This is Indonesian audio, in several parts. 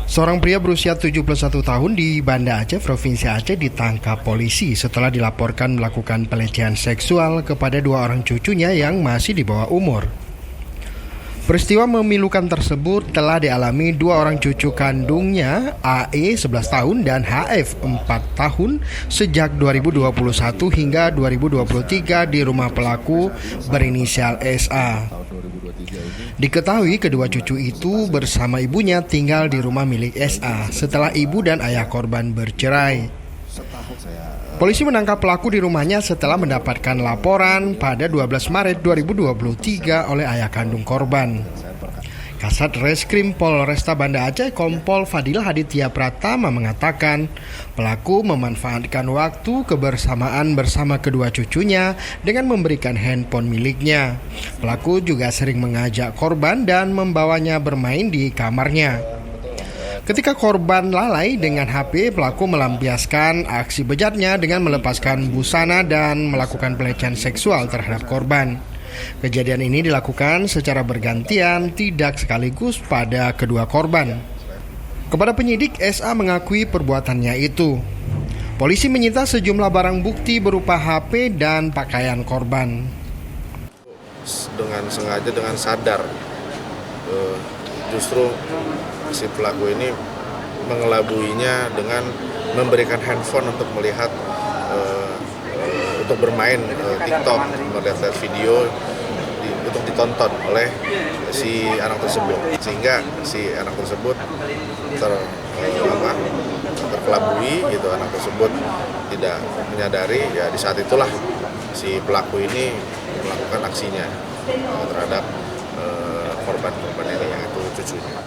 Seorang pria berusia 71 tahun di Banda Aceh, Provinsi Aceh ditangkap polisi setelah dilaporkan melakukan pelecehan seksual kepada dua orang cucunya yang masih di bawah umur. Peristiwa memilukan tersebut telah dialami dua orang cucu kandungnya, AE 11 tahun dan HF 4 tahun sejak 2021 hingga 2023 di rumah pelaku berinisial SA. Diketahui kedua cucu itu bersama ibunya tinggal di rumah milik SA setelah ibu dan ayah korban bercerai. Polisi menangkap pelaku di rumahnya setelah mendapatkan laporan pada 12 Maret 2023 oleh ayah kandung korban. Kasat Reskrim Polresta Banda Aceh Kompol Fadil Haditya Pratama mengatakan pelaku memanfaatkan waktu kebersamaan bersama kedua cucunya dengan memberikan handphone miliknya. Pelaku juga sering mengajak korban dan membawanya bermain di kamarnya. Ketika korban lalai dengan HP, pelaku melampiaskan aksi bejatnya dengan melepaskan busana dan melakukan pelecehan seksual terhadap korban. Kejadian ini dilakukan secara bergantian, tidak sekaligus pada kedua korban. Kepada penyidik, SA mengakui perbuatannya itu. Polisi menyita sejumlah barang bukti berupa HP dan pakaian korban. Dengan sengaja, dengan sadar, justru si pelaku ini mengelabuinya dengan memberikan handphone untuk melihat, untuk bermain TikTok, melihat video untuk ditonton oleh si anak tersebut, sehingga si anak tersebut terkelabui gitu. Anak tersebut tidak menyadari, ya di saat itulah si pelaku ini melakukan aksinya terhadap korban-korban ini, yaitu cucunya.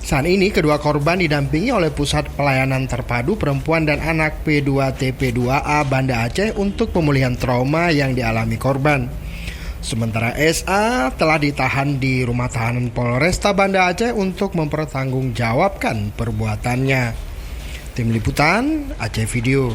Saat ini kedua korban didampingi oleh Pusat Pelayanan Terpadu Perempuan dan Anak P2TP2A Banda Aceh untuk pemulihan trauma yang dialami korban. Sementara SA telah ditahan di rumah tahanan Polresta Banda Aceh untuk mempertanggungjawabkan perbuatannya. Tim Liputan Aceh Video.